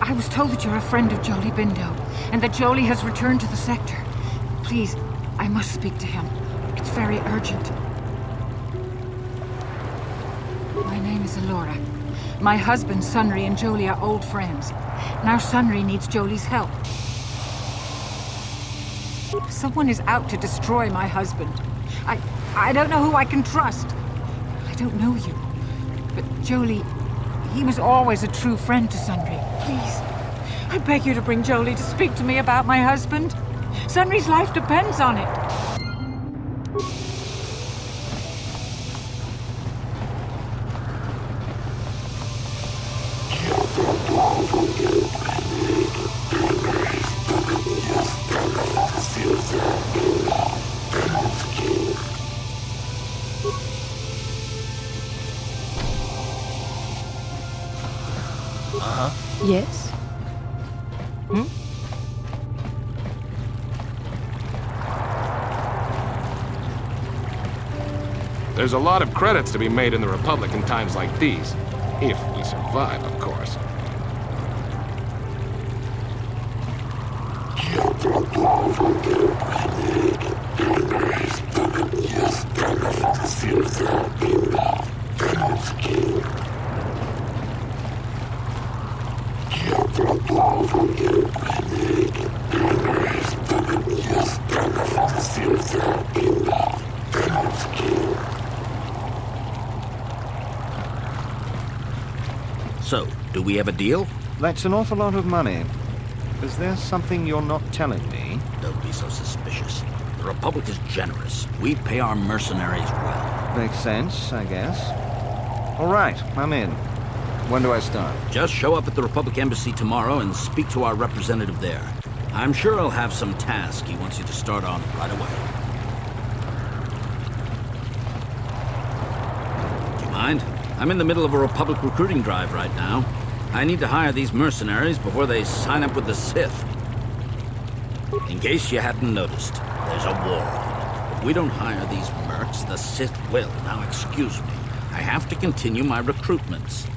I was told that you're a friend of Jolie Bindo, and that Jolie has returned to the sector. Please, I must speak to him. It's very urgent. My name is Alora. My husband, Sunry, and Jolie are old friends. Now Sunry needs Jolie's help. Someone is out to destroy my husband. I don't know who I can trust. I don't know you. But Jolie, he was always a true friend to Sunry. Please, I beg you to bring Jolie to speak to me about my husband. Sunry's life depends on it. Yes? There's a lot of credits to be made in the Republic in times like these. If we survive, of course. So, do we have a deal? That's an awful lot of money. Is there something you're not telling me? Don't be so suspicious. The Republic is generous. We pay our mercenaries well. Makes sense, I guess. All right, I'm in. When do I start? Just show up at the Republic Embassy tomorrow and speak to our representative there. I'm sure he'll have some task he wants you to start on right away. Do you mind? I'm in the middle of a Republic recruiting drive right now. I need to hire these mercenaries before they sign up with the Sith. In case you hadn't noticed, there's a war on. If we don't hire these mercs, the Sith will. Now excuse me. I have to continue my recruitments.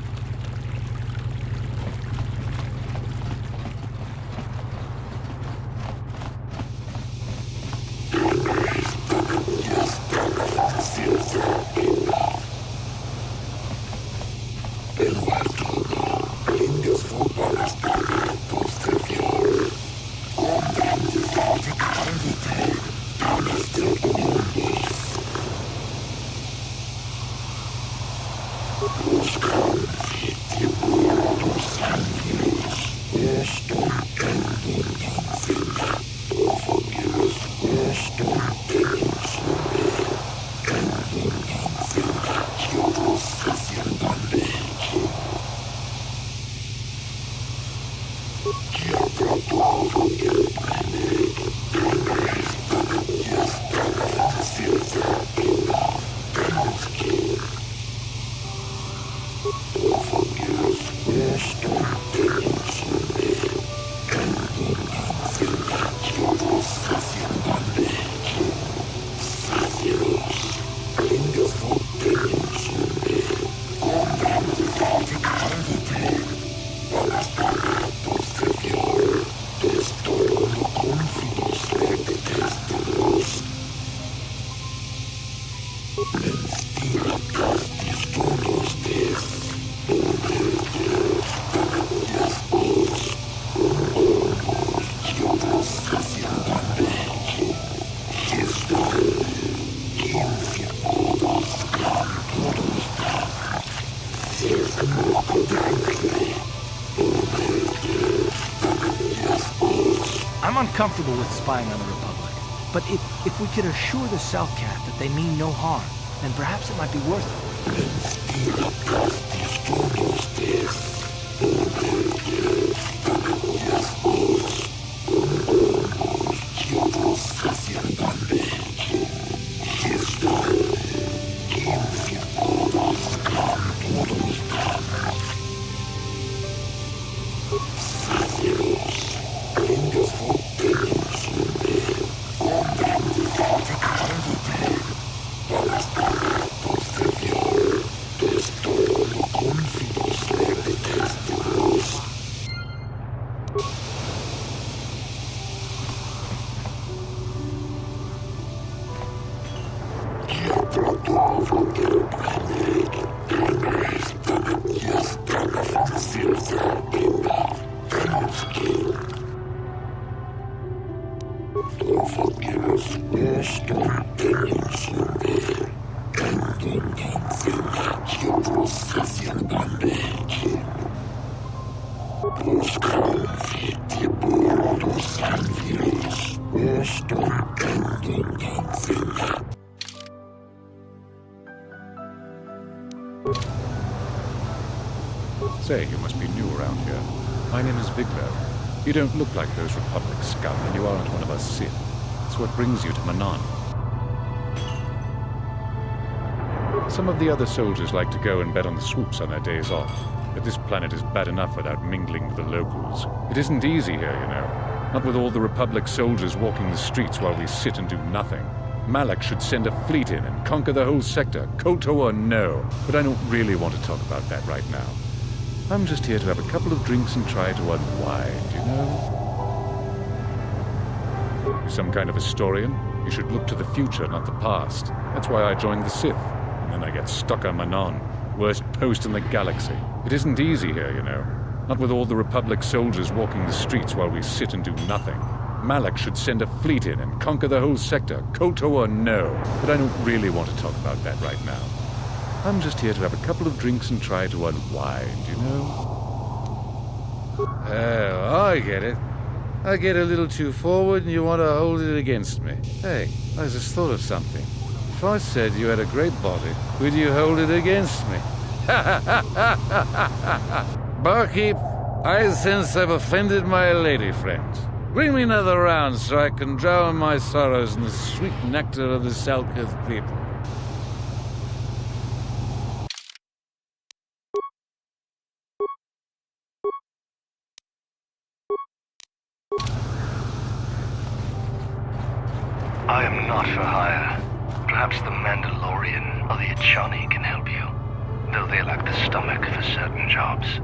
I'm uncomfortable with spying on the Republic, but if we could assure the Selkath that they mean no harm, then perhaps it might be worth it. Say, you must be new around here. My name is Viglo. You don't look like those Republic scum, and you aren't one of us Sith. That's what brings you to Manaan. Some of the other soldiers like to go and bet on the swoops on their days off, but this planet is bad enough without mingling with the locals. It isn't easy here, you know. Not with all the Republic soldiers walking the streets while we sit and do nothing. Malak should send a fleet in and conquer the whole sector, Koto or no. But I don't really want to talk about that right now. I'm just here to have a couple of drinks and try to unwind, you know? You're some kind of historian? You should look to the future, not the past. That's why I joined the Sith. And then I get stuck on Manaan, worst post in the galaxy. It isn't easy here, you know. Not with all the Republic soldiers walking the streets while we sit and do nothing. Malak should send a fleet in and conquer the whole sector, Koto or no. But I don't really want to talk about that right now. I'm just here to have a couple of drinks and try to unwind, you know? Oh, I get it. I get a little too forward and you want to hold it against me. Hey, I just thought of something. If I said you had a great body, would you hold it against me? Barkeep, I sense I've offended my lady friend. Bring me another round so I can drown my sorrows in the sweet nectar of the Selkath people. I am not for hire. Perhaps the Mandalorian or the Achani can help you, though they lack the stomach for certain jobs.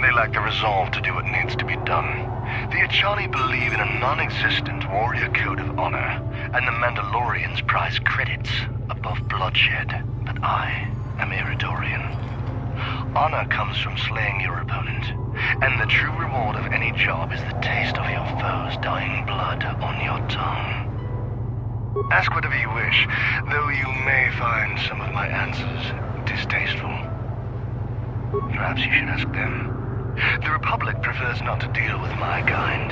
They lack the resolve to do what needs to be done. The Achani believe in a non-existent warrior code of honor, and the Mandalorians prize credits above bloodshed. But I am Iridorian. Honor comes from slaying your opponent, and the true reward of any job is the taste of your foe's dying blood on your tongue. Ask whatever you wish, though you may find some of my answers distasteful. Perhaps you should ask them. The Republic prefers not to deal with my kind,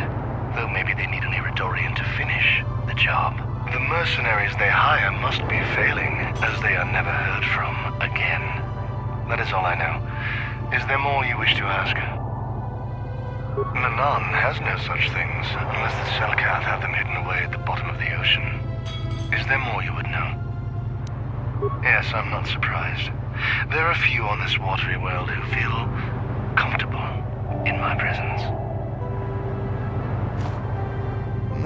though maybe they need an Iridorian to finish the job. The mercenaries they hire must be failing, as they are never heard from again. That is all I know. Is there more you wish to ask? Manaan has no such things, unless the Selkath have them hidden away at the bottom of the ocean. Is there more you would know? Yes, I'm not surprised. There are few on this watery world who feel comfortable in my presence.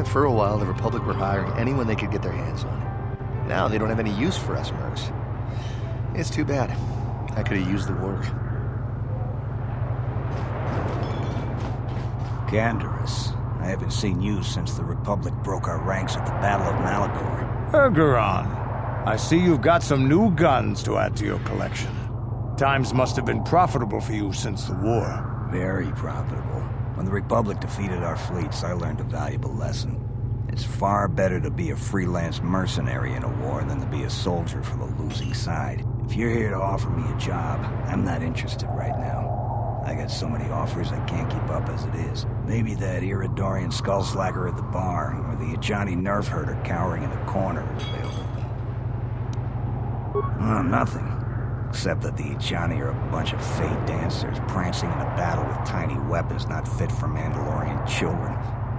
For a while, the Republic were hiring anyone they could get their hands on. Now they don't have any use for us mercs. It's too bad. I could have used the work. Gandarus, I haven't seen you since the Republic broke our ranks at the Battle of Malachor. Ergeron, I see you've got some new guns to add to your collection. Times must have been profitable for you since the war. Very profitable. When the Republic defeated our fleets, I learned a valuable lesson. It's far better to be a freelance mercenary in a war than to be a soldier for the losing side. If you're here to offer me a job, I'm not interested right now. I got so many offers I can't keep up as it is. Maybe that Iridorian skullslacker at the bar, or the Ajani nerf herder cowering in the corner is available. Oh, nothing. Except that the Ajani are a bunch of fey dancers prancing in a battle with tiny weapons not fit for Mandalorian children.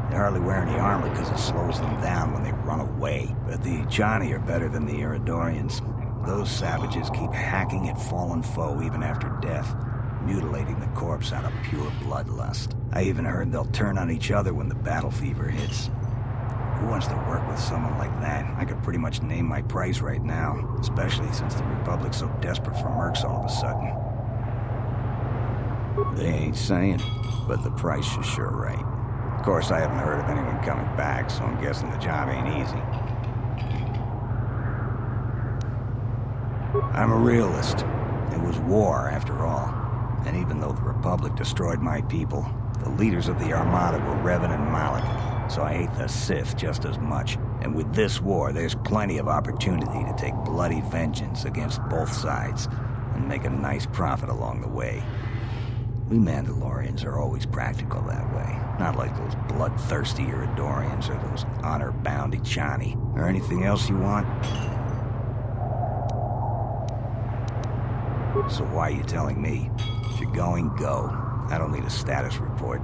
They hardly wear any armor because it slows them down when they run away. But the Ajani are better than the Iridorians. Those savages keep hacking at fallen foe even after death, mutilating the corpse out of pure bloodlust. I even heard they'll turn on each other when the battle fever hits. Who wants to work with someone like that? I could pretty much name my price right now, especially since the Republic's so desperate for mercs all of a sudden. They ain't saying, but the price is sure right. Of course, I haven't heard of anyone coming back, so I'm guessing the job ain't easy. I'm a realist. It was war, after all. And even though the Republic destroyed my people, the leaders of the Armada were Revan and Malak, so I hate the Sith just as much. And with this war, there's plenty of opportunity to take bloody vengeance against both sides, and make a nice profit along the way. We Mandalorians are always practical that way, not like those bloodthirsty Iridorians or those honor-bound Ichani, or anything else you want. So why are you telling me? If you're going, go. I don't need a status report.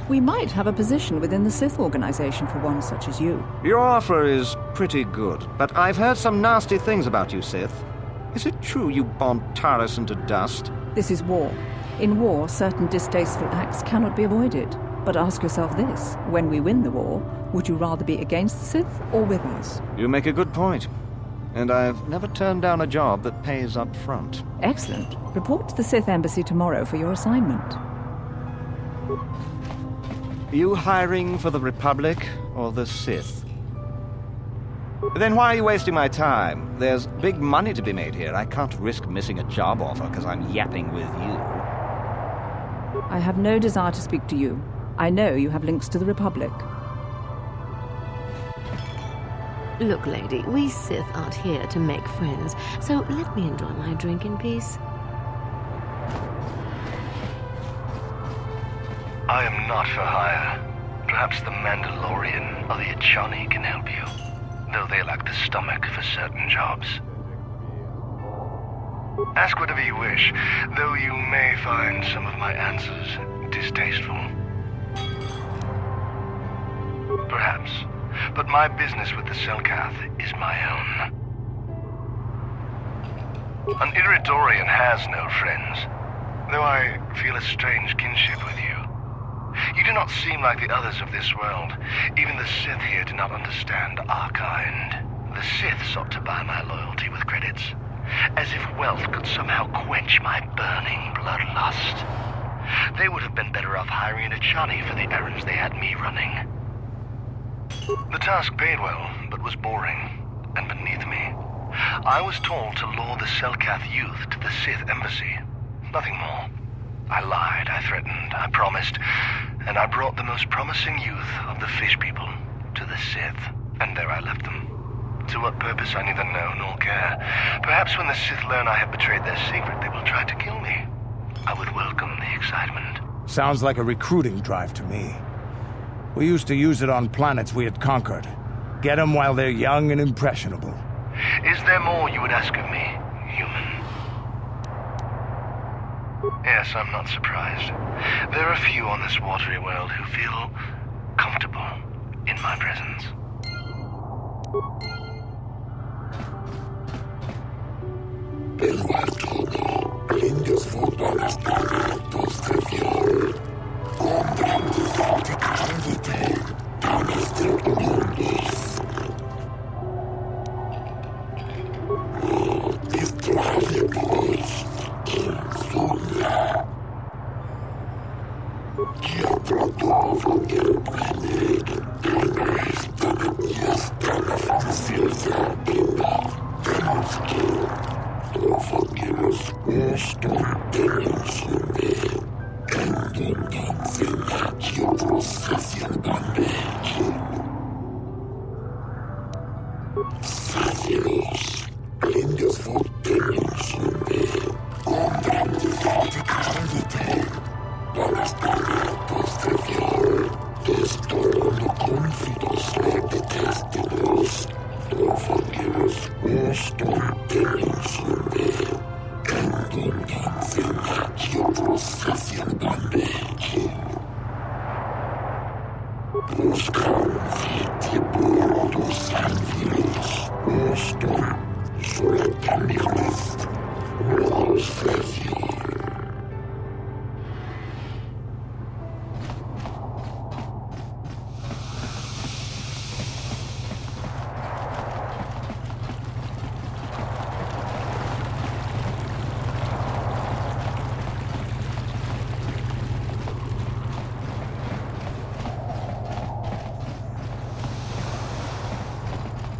We might have a position within the Sith organization for one such as you. Your offer is pretty good, but I've heard some nasty things about you, Sith. Is it true you bombed Taris into dust? This is war. In war, certain distasteful acts cannot be avoided. But ask yourself this, when we win the war, would you rather be against the Sith or with us? You make a good point. And I've never turned down a job that pays up front. Excellent. Report to the Sith Embassy tomorrow for your assignment. Are you hiring for the Republic or the Sith? Then why are you wasting my time? There's big money to be made here. I can't risk missing a job offer because I'm yapping with you. I have no desire to speak to you. I know you have links to the Republic. Look, lady, we Sith aren't here to make friends, so let me enjoy my drink in peace. I am not for hire. Perhaps the Mandalorian or the Ichani can help you, though they lack the stomach for certain jobs. Ask whatever you wish, though you may find some of my answers distasteful. Perhaps, but my business with the Selkath is my own. An Iridorian has no friends, though I feel a strange kinship with you. You do not seem like the others of this world. Even the Sith here do not understand our kind. The Sith sought to buy my loyalty with credits, as if wealth could somehow quench my burning bloodlust. They would have been better off hiring an Achani for the errands they had me running. The task paid well, but was boring and beneath me. I was told to lure the Selkath youth to the Sith embassy. Nothing more. I lied, I threatened, I promised, and I brought the most promising youth of the fish people to the Sith, and there I left them. To what purpose I neither know nor care. Perhaps when the Sith learn I have betrayed their secret, they will try to kill me. I would welcome the excitement. Sounds like a recruiting drive to me. We used to use it on planets we had conquered. Get them while they're young and impressionable. Is there more you would ask of me, human? Yes, I'm not surprised. There are few on this watery world who feel comfortable in my presence.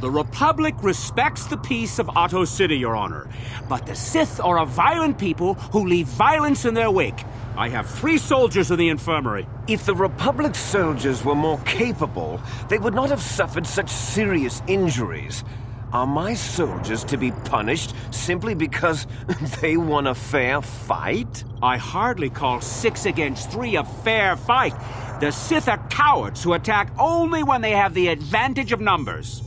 The Republic respects the peace of Otto City, Your Honor. But the Sith are a violent people who leave violence in their wake. I have 3 soldiers in the infirmary. If the Republic soldiers were more capable, they would not have suffered such serious injuries. Are my soldiers to be punished simply because they won a fair fight? I hardly call 6 against 3 a fair fight. The Sith are cowards who attack only when they have the advantage of numbers.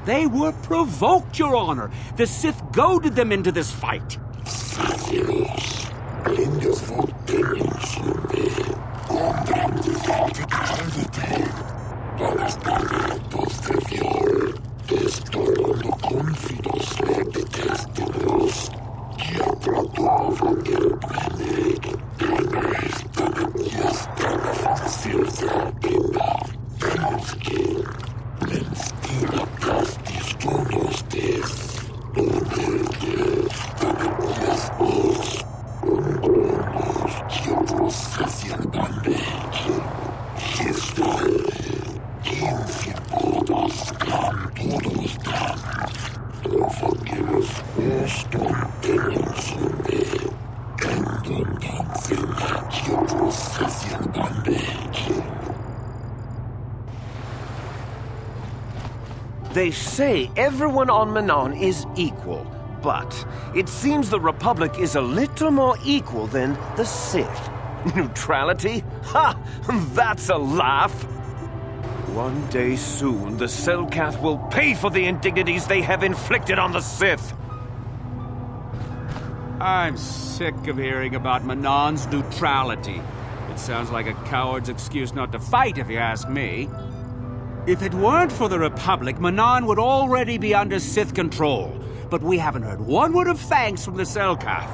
They were provoked, Your Honor. The Sith goaded them into this fight. They say everyone on Manaan is equal, but it seems the Republic is a little more equal than the Sith. Neutrality? Ha! That's a laugh! One day soon, the Selkath will pay for the indignities they have inflicted on the Sith! I'm sick of hearing about Manaan's neutrality. It sounds like a coward's excuse not to fight, if you ask me. If it weren't for the Republic, Manaan would already be under Sith control. But we haven't heard one word of thanks from the Selkath.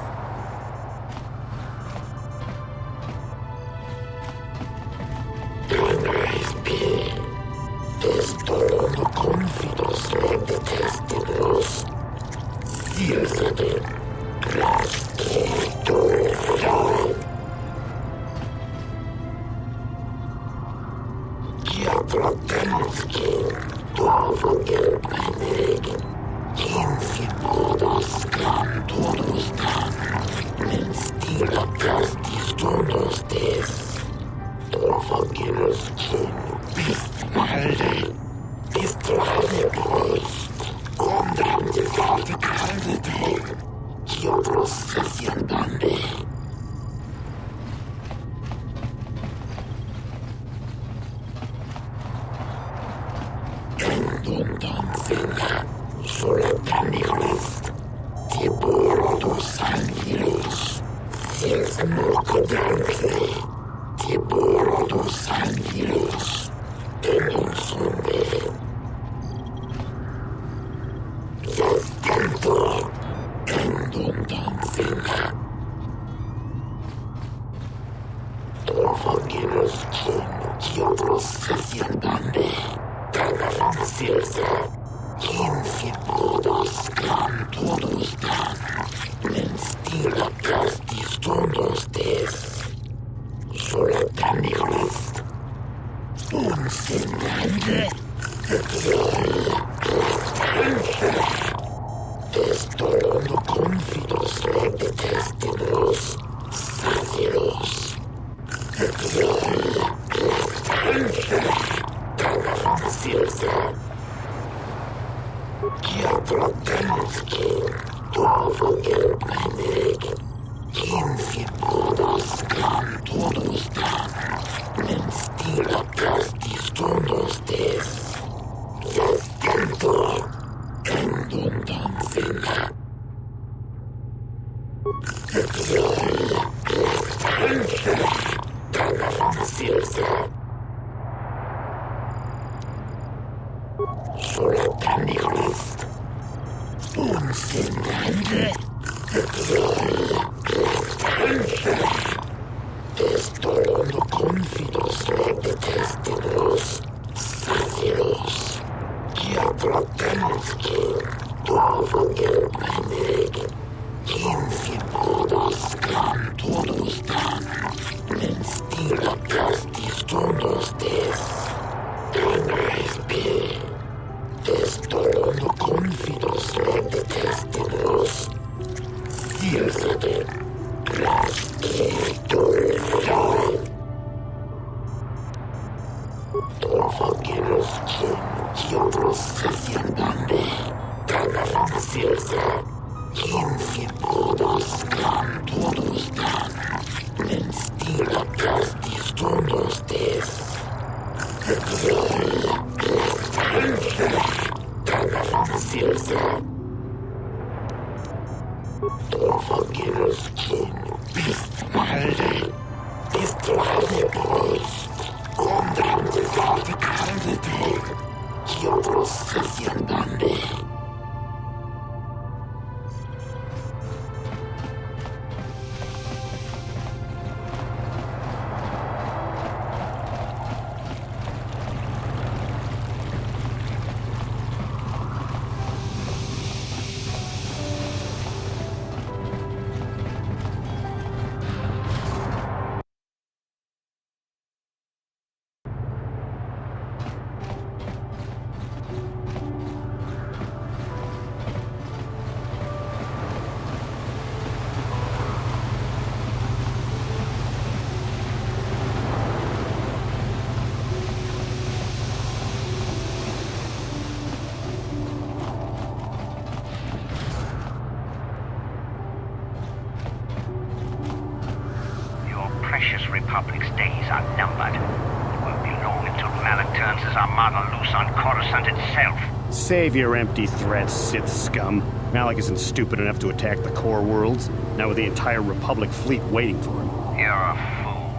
Republic's days are numbered. It won't be long until Malak turns his armada loose on Coruscant itself. Save your empty threats, Sith scum. Malak isn't stupid enough to attack the core worlds, not with the entire Republic fleet waiting for him. You're a fool.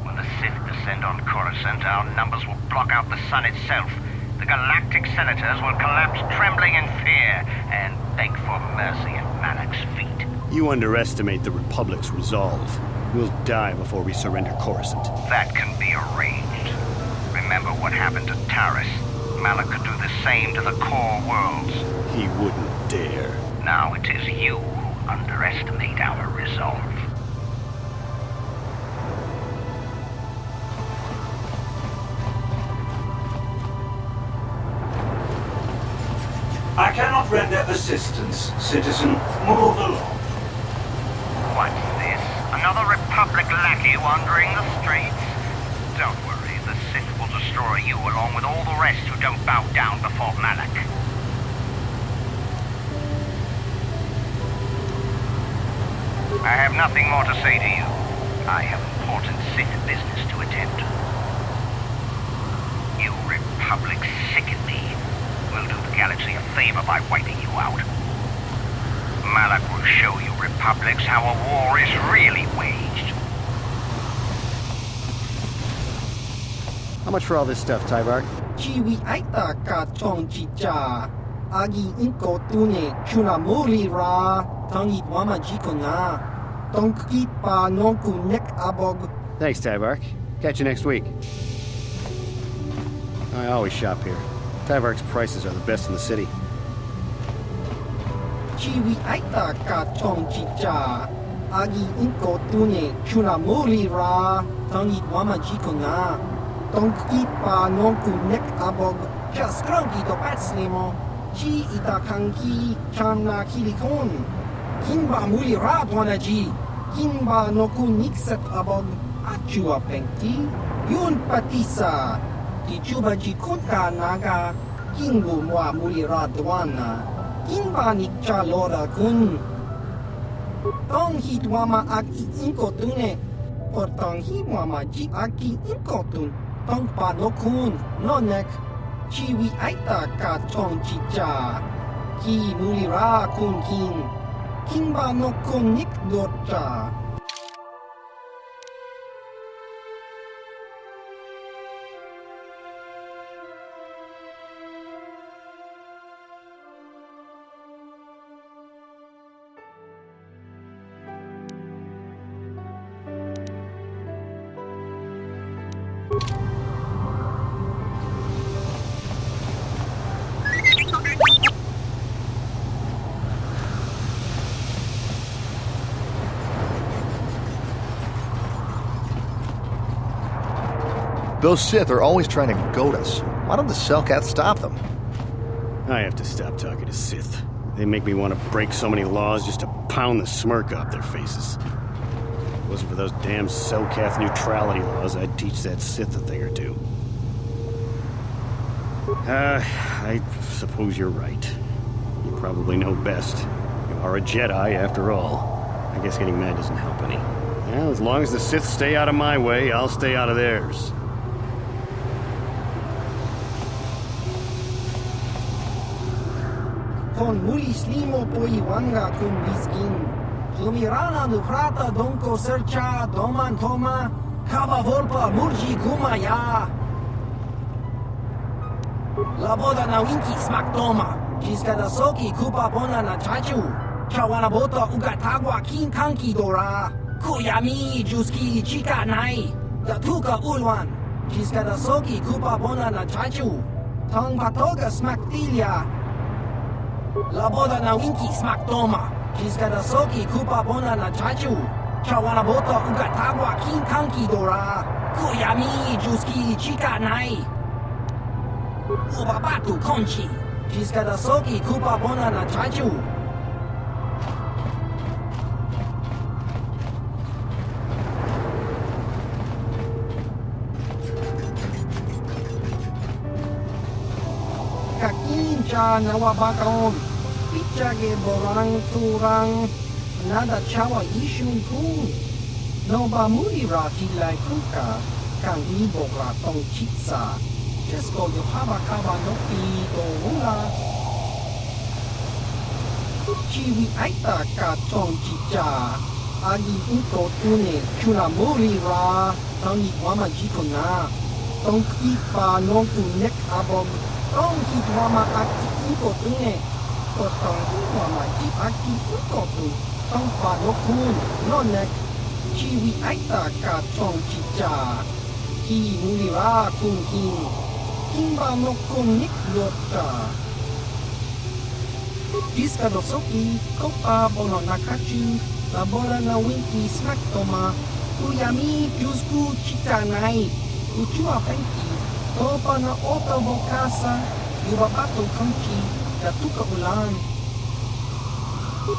When the Sith descend on Coruscant, our numbers will block out the sun itself. The galactic senators will collapse trembling in fear and beg for mercy at Malak's feet. You underestimate the Republic's resolve. We'll die before we surrender Coruscant. That can be arranged. Remember what happened to Taris. Malak could do the same to the core worlds. He wouldn't dare. Now it is you who underestimate our resolve. I cannot render assistance, citizen. Move along. What's this? Another Republic lackey wandering the streets? Don't worry, the Sith will destroy you along with all the rest who don't bow down before Malak. I have nothing more to say to you. I have important Sith business to attend to. You Republic sicken me. We'll do the galaxy a favor by wiping you out. Malak will show you Republics how a war is really waged. How much for all this stuff, Tyvark? Chiwi aita ka tong chicha. Agi inko tune chuna muri ra. Tangi wama jikona. Tonki pa nonku nek abog. Thanks, Tyvark. Catch you next week. I always shop here. Tyvark's prices are the best in the city. Chiwi aita ka tong chicha. Agi inko tune chuna muri ra. Tangi wama jikona. Tonki pa nonku nek abog. Just cranky to patslimo. Chi ita kanki chamna kilikon. Kimba muli ra ji. Kimba noku nikset abog. Achua pengti. Yun patisa. Tichuba ji kunka naga. Kingu mwa muli ra dwana. Kimba nikcha lora kun. Tong hit wama aki inko tune. Por tong hi wama ji aki inko tun. Tong pa nokun nonek. Chiwi aita ka tong chicha. Ki muli ra kun kin. Kimba nokun nik dorcha. Those Sith are always trying to goad us. Why don't the Selkath stop them? I have to stop talking to Sith. They make me want to break so many laws just to pound the smirk off their faces. If it wasn't for those damn Selkath neutrality laws, I'd teach that Sith a thing or two. I suppose you're right. You probably know best. You are a Jedi, after all. I guess getting mad doesn't help any. Well, as long as the Sith stay out of my way, I'll stay out of theirs. Con muli slimo poi wanga kun biskin. Lumirana nuprata donko sercha doman toma. Kaba volpa murji gumaya. La boda na winki smak toma. Jiska da soki kupa bona na chachu. Chawana bota ugatagwa kin kanki dora. Kuyami juski chika nai. Da tuka ulwan. Jiska da soki kupa bona na chachu. Tong patoga smak tilia. La boda na winki smak toma. Jiska da soki kupa bona na chachu. Chawana bota ugatagwa kin kanki dora. Kuyami juski chika nai. Ubabatu konchi. Jiska da soki kupa bona na chachu. Kakincha nawabakaon. Pichage borang turang. Nada chawa ishun kun. Noba muri rati lai kuka. Kangi bora tong chitsa. Jesko yo haba kaba nopi do hula. Chiwi aita ka tong chicha. Agi inko tune chuna muri ra. Tangi wama jikona. Tong kipa nonku nek abog. Tong hit wama aki inko tune. Ko tong hit wama ji aki inko tune. Tong pa nokun nonek. Chiwi aita ka tong chicha. Ki muli ra kun kin. Kimba nokun nik lota. Jiska dosoki, kopa bono nakachu, labora na winki smak toma, kuyami jusku chitanai, uchua penki, topa na ota bokasa, yubabato konchi, datuka ulan.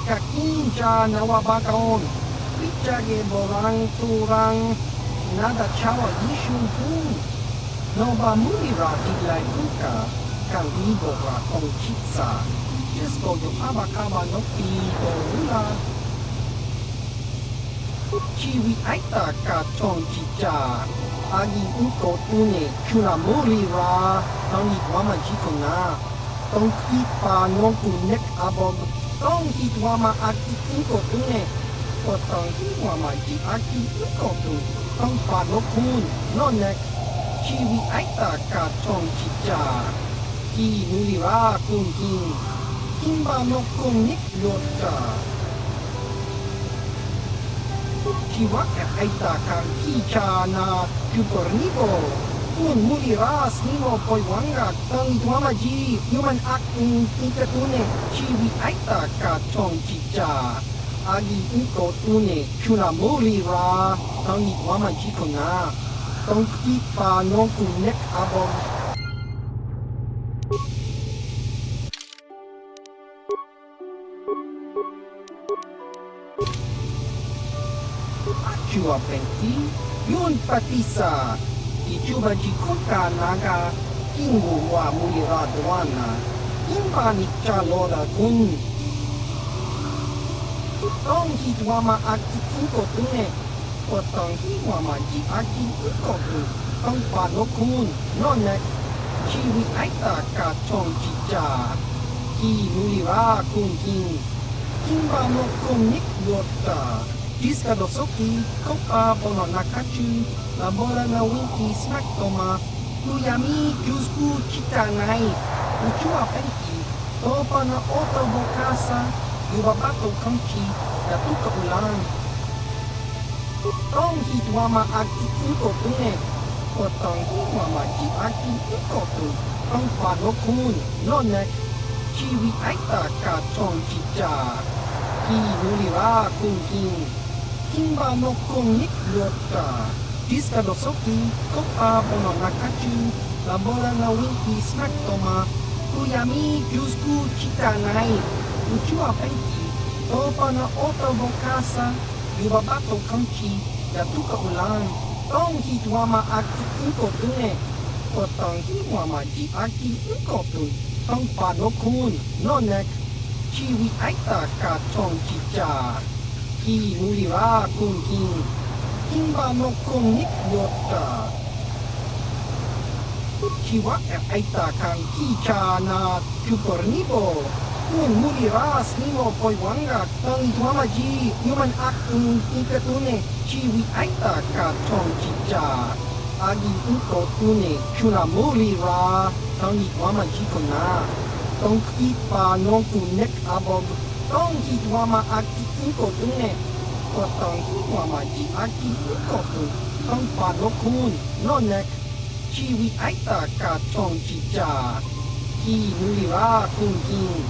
Kakinja nawabakaon, Picciage borang turang nada chawa yishun pun. Nova mulira dilai kuka kan libora kong chitsa. Jesto yo abakaba no pi dorula. Chiwi aita ka chong chicha. Agi uko tune kuna mulira. Tangi wama jikona. Tong kipa nonku nek abog. Tong hitwama aki uko tune. Tong hitwama ji aki uko tu. Tong pa no kun no nek. Chiwi aita ka chong chicha. Ki mulira kun king. Kimba no kun nik yota. Chiwa aita kan kicha na kupornibo. Kun muliras nimo poi wanga tang tuama ji human acting tikatune chiwi aita ka chong chicha. Agi uko tune kuna mulira tang tuama ji kona. Tong kipa nonku nek abong. Chua penti, yun patisa, ichuba jikuka naga, kingu wa mulira duana, imba ni chaloda kun. Tong hitwama aki uko tune, potong hitwama ji aki uko tu, tong pano kun, nonek, chiwi aita ka chong chicha, ki mulira kun king, kimba no kun nik yota. Jiska dosoki, kopa bono nakachu, labora na winki smack toma, luyami jusku chitanai, uchua penki, topa na oto bokasa, yubabato kanchi, yatuka ulan. Tong hitwama aki uko tune, potong hitwama ji aki uko tu, tong pano kun, nonek, chiwi aita ka chong chicha, ki nulira kun king. Kimba no kong nik yota. Jiska dosoki, kopa bono nakachu, labora na winki smack toma, kuyami jusku chitanai, uchua penki, topa na oto bokasa, yubabato kanchi, yatuka ulan, tong hitwama aki uko tune, potong hitwama ji aki uko tu, tong pano kun, nonek, chiwi aita ka chong chicha. Ki mulira kun king, kimba no kun nik yota. Chiwa aita kan kicha na kupornibo. Kun muliras nimo poi wanga tang tuama ji human acting ikatune. Chiwi aita ka chong chicha. Agi uko tune kuna mulira tang tuama ji kona. Tong kipa non kun nek abog. Tong hitwama aki uko tune, potong hitwama ji aki uko tu, tong pano kun, nonek, chiwi aita ka chong chicha, ki mulira kun king,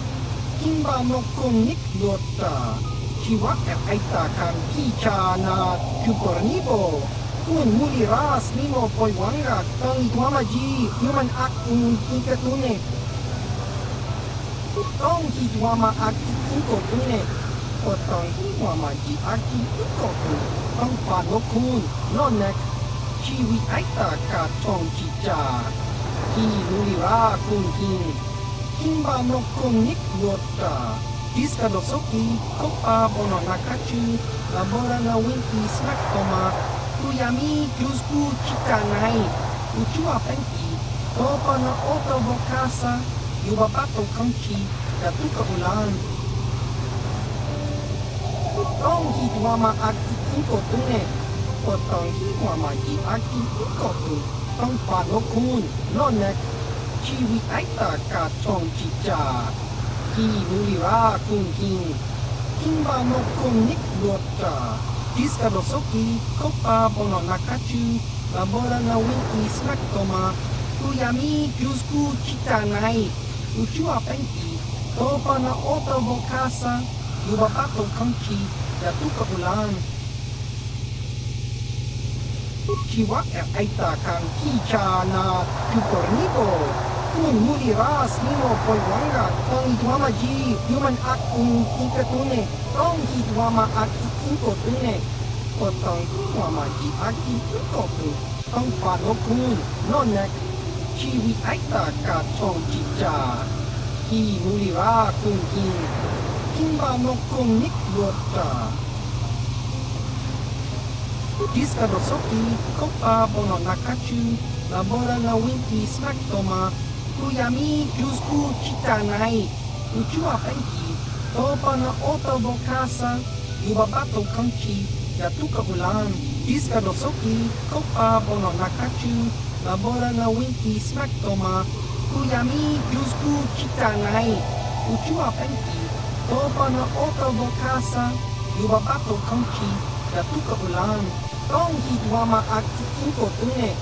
kimba no kun nik yota, chiwa aita kan kicha na kupornibo, kun muliras nimo poi wanga, tong hitwama ji human acting ikatune, tong hitwama aki uko tune, potong hitwama ji aki uko tu, tong pano kun, nonek, chiwi aita ka chong chicha, ki mulira kun king, kimba no kun nik yota, jiska dosoki, kopa bono nakachu, labora na winki smack toma, kuyami jusku chitanai, uchua penki, topa na oto bokasa, yubabato kanchi, yatuka ulan. Tong hitwama aki uko tune, potong hitwama ji aki uko tu, tong pano kun, nonek, chiwi aita ka chong chicha, ki mulira kun king, kimba no kun nik yota, jiska dosoki, kopa bono nakachu, labora na winki smack toma, kuyami jusku chitanai, uchua penki, topa na oto bokasa, yubabato kanchi, yatuka ulan. Chiwa aita kan kicha na kupornibo, kun mulira snimo poiwanga tong idwama ji human akung ikatune tong idwama aki inkotune potong idwama ji aki inkotu tong panokun nonek chiwi aita ka tong chicha ki mulira kun kimba nokung nik yota Diskadosoki kopa bono nakachu labora na winti smaktoma kuyami jusku chitanai uchua penki topa na otobokasa yubabato kanchi yatuka ulan Diskadosoki kopa bono nakachu labora na winti smaktoma kuyami jusku chitanai uchua penki topa na otobokasa yubabato kanchi yatuka ulan tong hidwama aki inkotune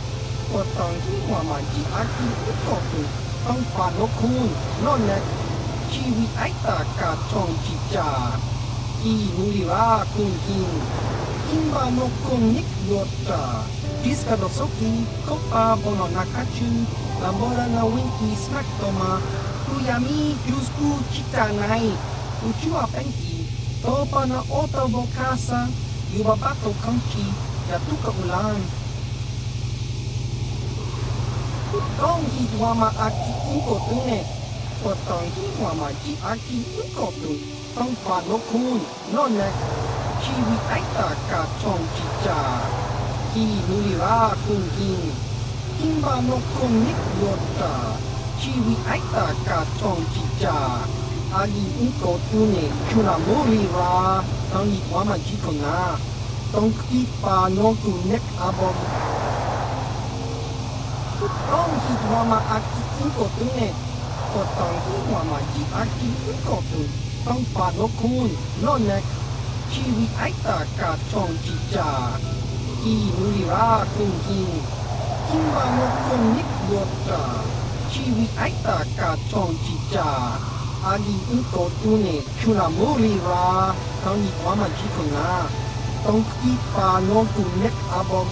potong hidwama ji aki inkotu tong panokun nonek chiwi aita ka tong chicha ki nulira kun kimba nokung nik yota Diskadosoki kopa bono nakachu labora na winki smaktoma kuyami jusku chitanai uchua penki topa na otobokasa yubabato kanchi yatuka ulan tong hidwama aki inkotune potong hidwama ji aki inkotu tong panokun nonek chiwi aita ka tong chicha ki nulira kun kimba nokung nik yota chiwi aita ka tong chicha agi inkotune chuna mulira tong idwama ji kona tong ipa nongku nek abog tong hidwama aki inkotune potong hidwama ji aki inkotu tong panokun nonek chiwi aita ka tong chicha ki nulira kun kimba nokung nik yota chiwi aita ka tong chicha agi inkotune chuna mulira tong idwama ji kona tong ipa nongku nek abog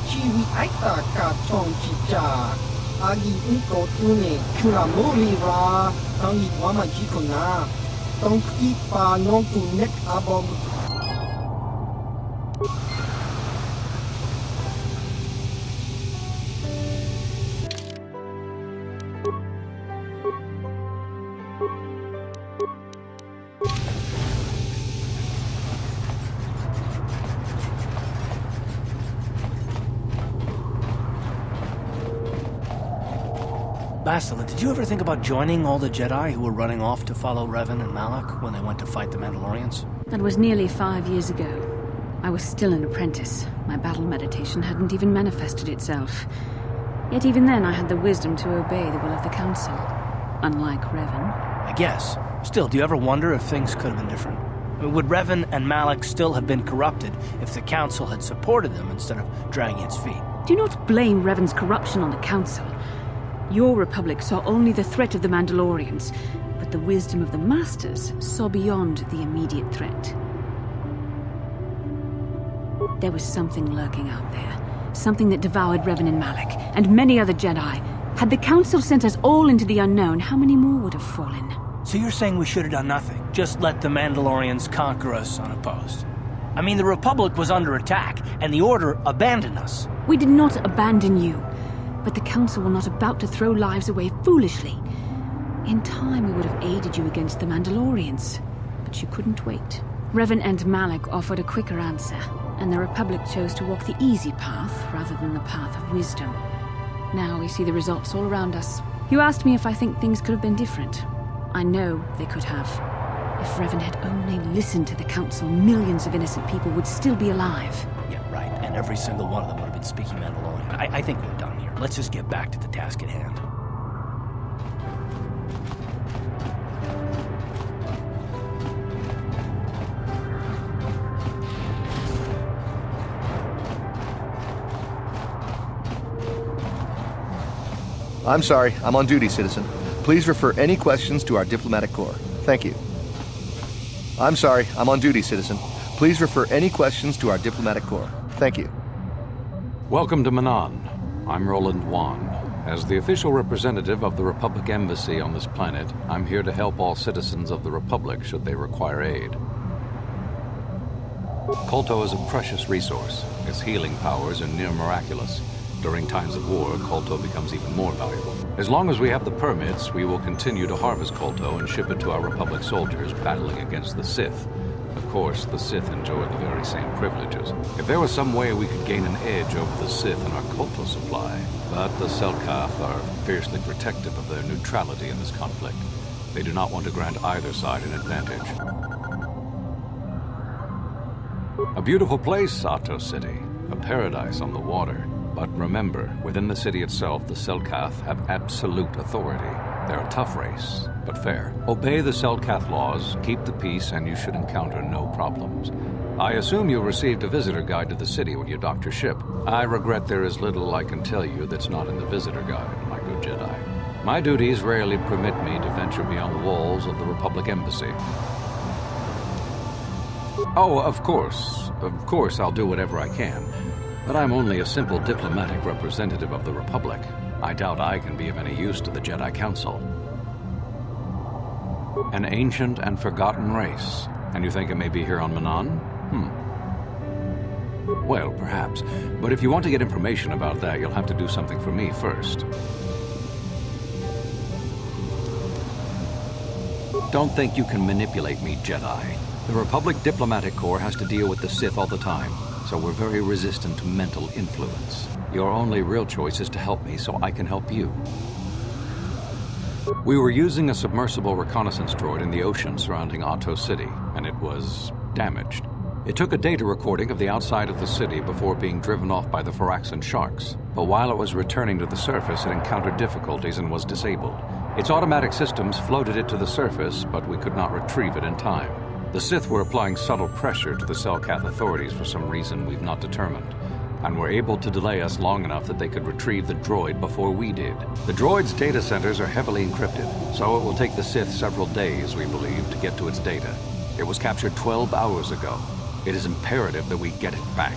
chiwi aita ka tong chicha agi inkotune chuna mulira tong idwama ji kona tong ipa nongku nek abog Bastila, did you ever think about joining all the Jedi who were running off to follow Revan and Malak when they went to fight the Mandalorians? That was nearly 5 years ago. I was still an apprentice. My battle meditation hadn't even manifested itself. Yet even then I had the wisdom to obey the will of the Council. Unlike Revan. I guess. Still, do you ever wonder if things could have been different? I mean, would Revan and Malak still have been corrupted if the Council had supported them instead of dragging its feet? Do not blame Revan's corruption on the Council. Your Republic saw only the threat of the Mandalorians, but the wisdom of the Masters saw beyond the immediate threat. There was something lurking out there. Something that devoured Revan and Malak, and many other Jedi. Had the Council sent us all into the unknown, how many more would have fallen? So you're saying we should have done nothing? Just let the Mandalorians conquer us unopposed? I mean, the Republic was under attack, and the Order abandoned us. We did not abandon you. But the Council were not about to throw lives away foolishly. In time, we would have aided you against the Mandalorians. But you couldn't wait. Revan and Malak offered a quicker answer, and the Republic chose to walk the easy path rather than the path of wisdom. Now we see the results all around us. You asked me if I think things could have been different. I know they could have. If Revan had only listened to the Council, millions of innocent people would still be alive. Yeah, right. And every single one of them would have been speaking Mandalorian. I think we're done here. Let's just get back to the task at hand. I'm sorry, I'm on duty, citizen. Please refer any questions to our diplomatic corps. Thank you. I'm sorry, I'm on duty, citizen. Please refer any questions to our diplomatic corps. Thank you. Welcome to Manaan. I'm Roland Wan. As the official representative of the Republic Embassy on this planet, I'm here to help all citizens of the Republic should they require aid. Kolto is a precious resource. Its healing powers are near miraculous. During times of war, Kolto becomes even more valuable. As long as we have the permits, we will continue to harvest Kolto and ship it to our Republic soldiers battling against the Sith. Of course, the Sith enjoy the very same privileges. If there was some way we could gain an edge over the Sith in our Kolto supply, but the Selkath are fiercely protective of their neutrality in this conflict. They do not want to grant either side an advantage. A beautiful place, Ahto City. A paradise on the water. But remember, within the city itself, the Selkath have absolute authority. They're a tough race, but fair. Obey the Selkath laws, keep the peace, and you should encounter no problems. I assume you received a visitor guide to the city when you docked your ship. I regret there is little I can tell you that's not in the visitor guide, my good Jedi. My duties rarely permit me to venture beyond the walls of the Republic Embassy. Oh, of course I'll do whatever I can. But I'm only a simple diplomatic representative of the Republic. I doubt I can be of any use to the Jedi Council. An ancient and forgotten race. And you think it may be here on Manaan? Well, perhaps. But if you want to get information about that, you'll have to do something for me first. Don't think you can manipulate me, Jedi. The Republic Diplomatic Corps has to deal with the Sith all the time, so we're very resistant to mental influence. Your only real choice is to help me so I can help you. We were using a submersible reconnaissance droid in the ocean surrounding Ahto City, and it was damaged. It took a data recording of the outside of the city before being driven off by the Faraxan sharks, but while it was returning to the surface, it encountered difficulties and was disabled. Its automatic systems floated it to the surface, but we could not retrieve it in time. The Sith were applying subtle pressure to the Selkath authorities for some reason we've not determined, and were able to delay us long enough that they could retrieve the droid before we did. The droid's data centers are heavily encrypted, so it will take the Sith several days, we believe, to get to its data. It was captured 12 hours ago. It is imperative that we get it back.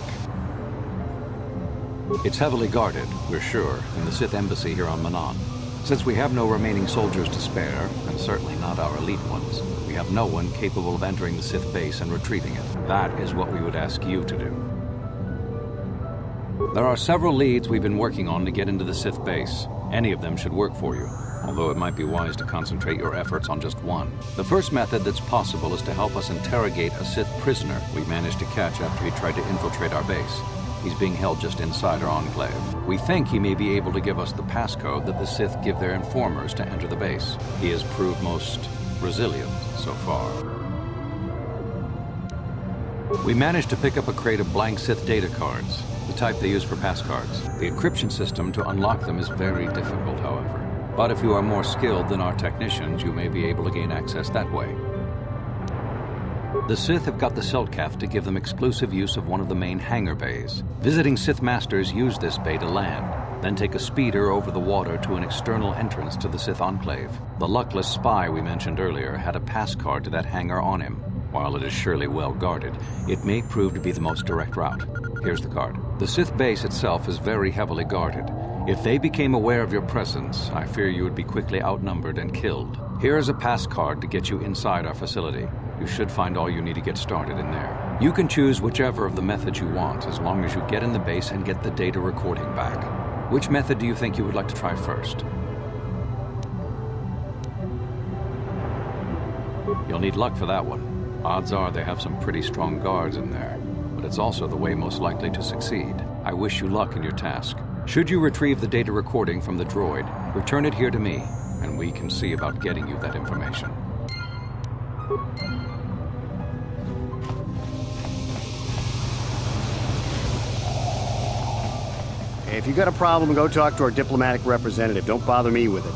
It's heavily guarded, we're sure, in the Sith embassy here on Manaan. Since we have no remaining soldiers to spare, and certainly not our elite ones, we have no one capable of entering the Sith base and retrieving it. That is what we would ask you to do. There are several leads we've been working on to get into the Sith base. Any of them should work for you, although it might be wise to concentrate your efforts on just one. The first method that's possible is to help us interrogate a Sith prisoner we managed to catch after he tried to infiltrate our base. He's being held just inside our enclave. We think he may be able to give us the passcode that the Sith give their informers to enter the base. He has proved most resilient so far. We managed to pick up a crate of blank Sith data cards, the type they use for passcards. The encryption system to unlock them is very difficult, however. But if you are more skilled than our technicians, you may be able to gain access that way. The Sith have got the Selkath to give them exclusive use of one of the main hangar bays. Visiting Sith masters use this bay to land, then take a speeder over the water to an external entrance to the Sith enclave. The luckless spy we mentioned earlier had a pass card to that hangar on him. While it is surely well guarded, it may prove to be the most direct route. Here's the card. The Sith base itself is very heavily guarded. If they became aware of your presence, I fear you would be quickly outnumbered and killed. Here is a pass card to get you inside our facility. You should find all you need to get started in there. You can choose whichever of the methods you want, as long as you get in the base and get the data recording back. Which method do you think you would like to try first? You'll need luck for that one. Odds are they have some pretty strong guards in there, but it's also the way most likely to succeed. I wish you luck in your task. Should you retrieve the data recording from the droid, return it here to me, and we can see about getting you that information. If you got a problem, go talk to our diplomatic representative. Don't bother me with it.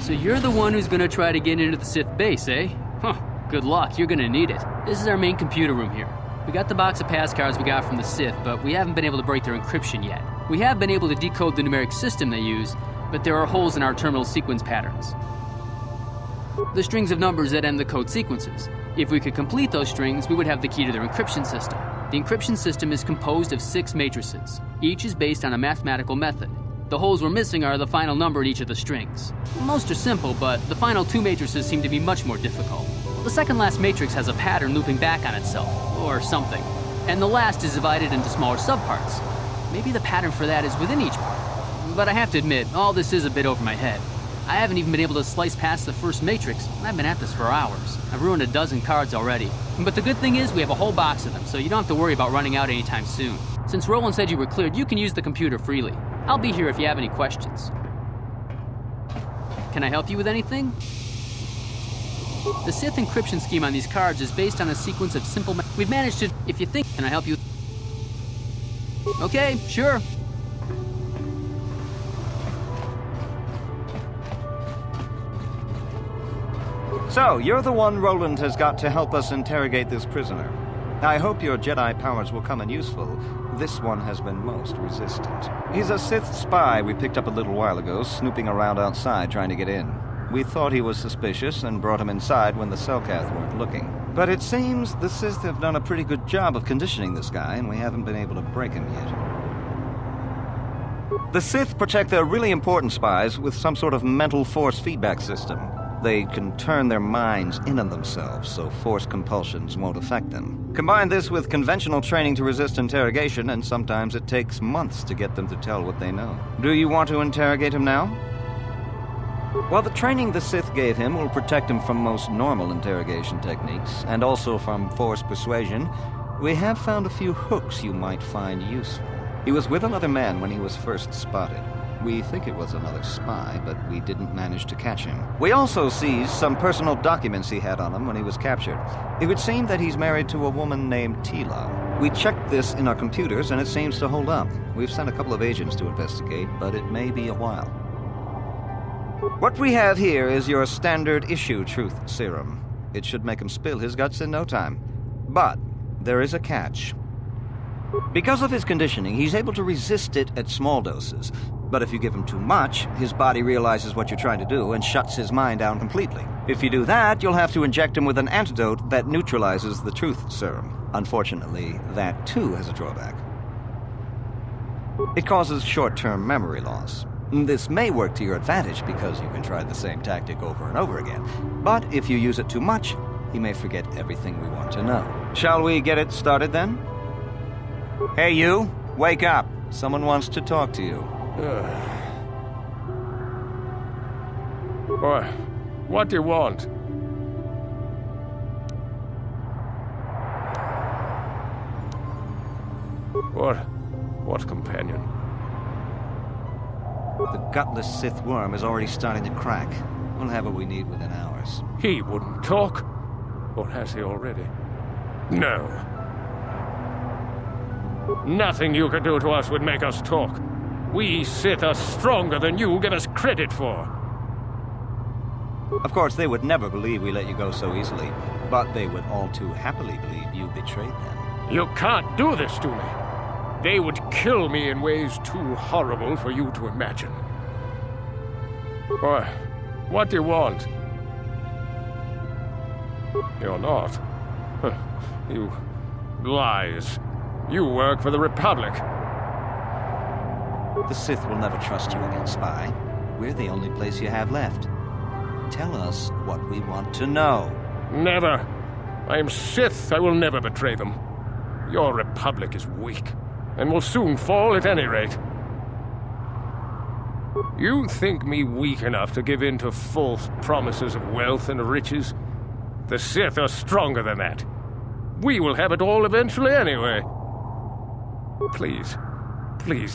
So you're the one who's gonna try to get into the Sith base, eh? Huh, good luck, you're gonna need it. This is our main computer room here. We got the box of passcards we got from the Sith, but we haven't been able to break their encryption yet. We have been able to decode the numeric system they use, but there are holes in our terminal sequence patterns. The strings of numbers that end the code sequences. If we could complete those strings, we would have the key to their encryption system. The encryption system is composed of 6 matrices. Each is based on a mathematical method. The holes we're missing are the final number in each of the strings. Most are simple, but the final 2 matrices seem to be much more difficult. The second last matrix has a pattern looping back on itself, or something. And the last is divided into smaller subparts. Maybe the pattern for that is within each part. But I have to admit, all this is a bit over my head. I haven't even been able to slice past the first matrix, and I've been at this for hours. I've ruined a dozen cards already. But the good thing is we have a whole box of them, so you don't have to worry about running out anytime soon. Since Roland said you were cleared, you can use the computer freely. I'll be here if you have any questions. Can I help you with anything? The Sith encryption scheme on these cards is based on a sequence of simple we've managed to, if you think, can I help you? Okay, sure. So, you're the one Roland has got to help us interrogate this prisoner. I hope your Jedi powers will come in useful. This one has been most resistant. He's a Sith spy we picked up a little while ago, snooping around outside trying to get in. We thought he was suspicious and brought him inside when the Selkath weren't looking. But it seems the Sith have done a pretty good job of conditioning this guy, and we haven't been able to break him yet. The Sith protect their really important spies with some sort of mental force feedback system. They can turn their minds in on themselves, so force compulsions won't affect them. Combine this with conventional training to resist interrogation, and sometimes it takes months to get them to tell what they know. Do you want to interrogate him now? Well, the training the Sith gave him will protect him from most normal interrogation techniques, and also from force persuasion. We have found a few hooks you might find useful. He was with another man when he was first spotted. We think it was another spy, but we didn't manage to catch him. We also seized some personal documents he had on him when he was captured. It would seem that he's married to a woman named Tila. We checked this in our computers, and it seems to hold up. We've sent a couple of agents to investigate, but it may be a while. What we have here is your standard issue truth serum. It should make him spill his guts in no time. But there is a catch. Because of his conditioning, he's able to resist it at small doses. But if you give him too much, his body realizes what you're trying to do and shuts his mind down completely. If you do that, you'll have to inject him with an antidote that neutralizes the truth serum. Unfortunately, that too has a drawback. It causes short-term memory loss. This may work to your advantage because you can try the same tactic over and over again. But if you use it too much, he may forget everything we want to know. Shall we get it started then? Hey you, wake up. Someone wants to talk to you. Boy, what do you want? What companion? The gutless Sith worm is already starting to crack. We'll have what we need within hours. He wouldn't talk. Or has he already? No. Nothing you could do to us would make us talk. We Sith are stronger than you give us credit for. Of course, they would never believe we let you go so easily, but they would all too happily believe you betrayed them. You can't do this to me. They would kill me in ways too horrible for you to imagine. Boy, what do you want? You're not. You lies. You work for the Republic. The Sith will never trust you again, spy. We're the only place you have left. Tell us what we want to know. Never. I am Sith. I will never betray them. Your Republic is weak, and will soon fall at any rate. You think me weak enough to give in to false promises of wealth and riches? The Sith are stronger than that. We will have it all eventually anyway. Please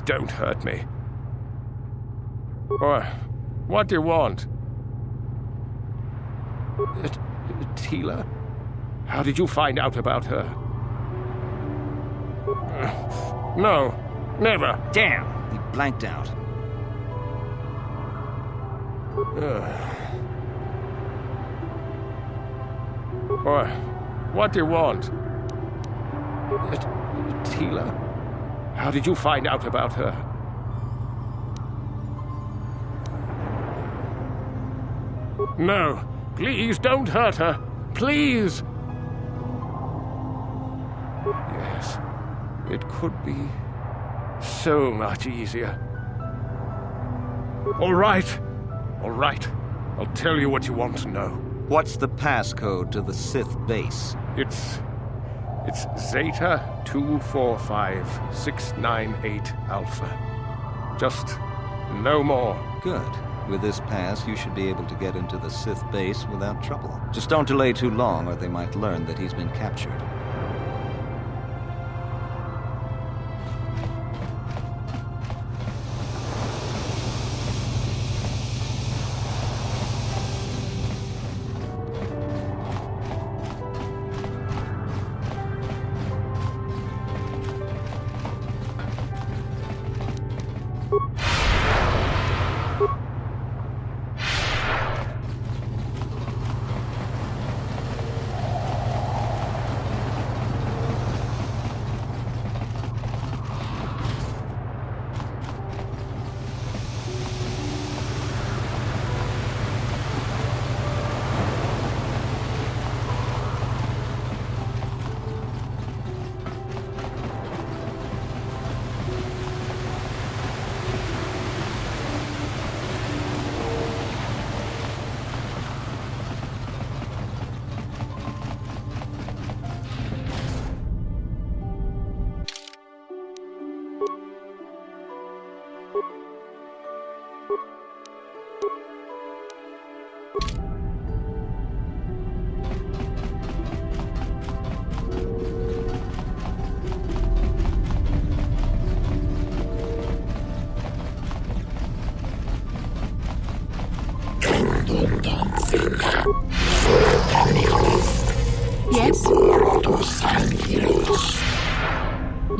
don't hurt me. Boy, what do you want? Tila? How did you find out about her? No, never. Damn, he blanked out. Boy, what do you want? Tila? How did you find out about her? No, please don't hurt her. Please. Yes, it could be so much easier. All right. I'll tell you what you want to know. What's the passcode to the Sith base? It's Zeta 245698 Alpha. Just no more. Good. With this pass, you should be able to get into the Sith base without trouble. Just don't delay too long, or they might learn that he's been captured.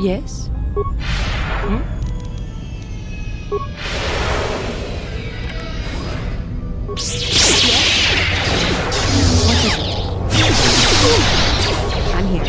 Yes? Yes? What is it? I'm here.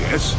Yes?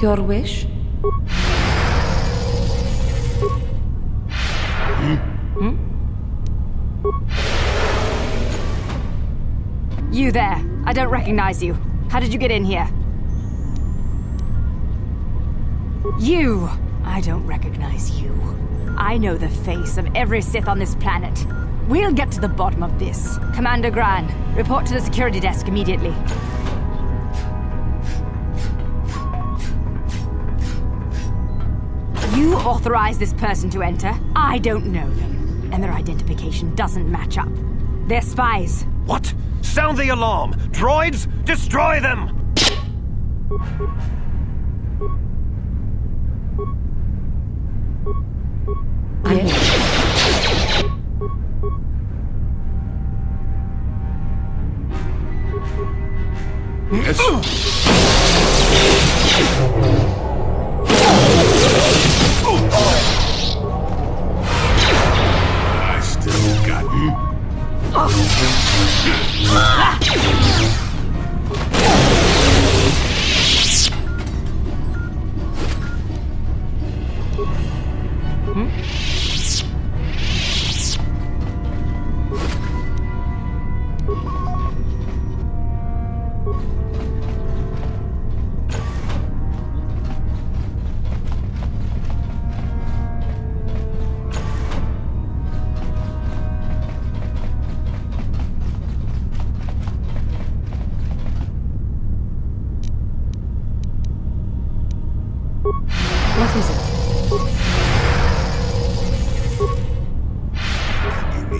Your wish? You there. I don't recognize you. How did you get in here? You! I don't recognize you. I know the face of every Sith on this planet. We'll get to the bottom of this. Commander Gran, report to the security desk immediately. You authorized this person to enter. I don't know them. And their identification doesn't match up. They're spies. What? Sound the alarm! Droids, destroy them! Yes. I still got What is it?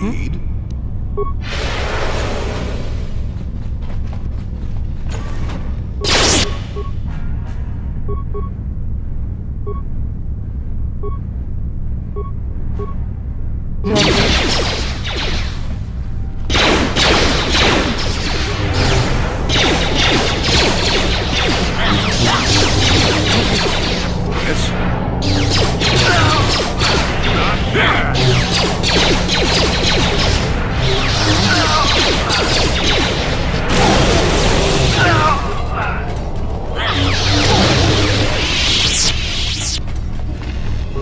you need.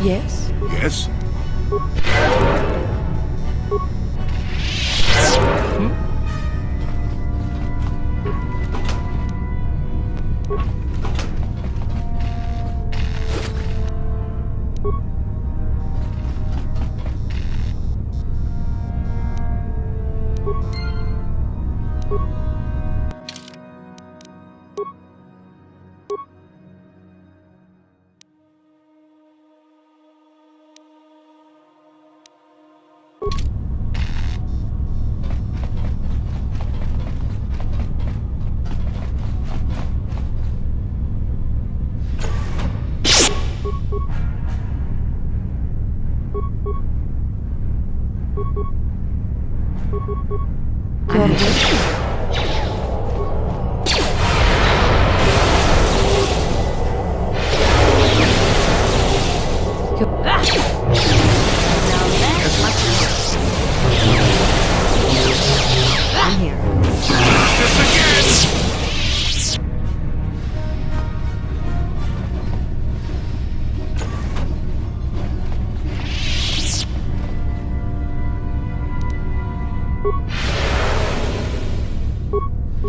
Yes? Yes. I'm here.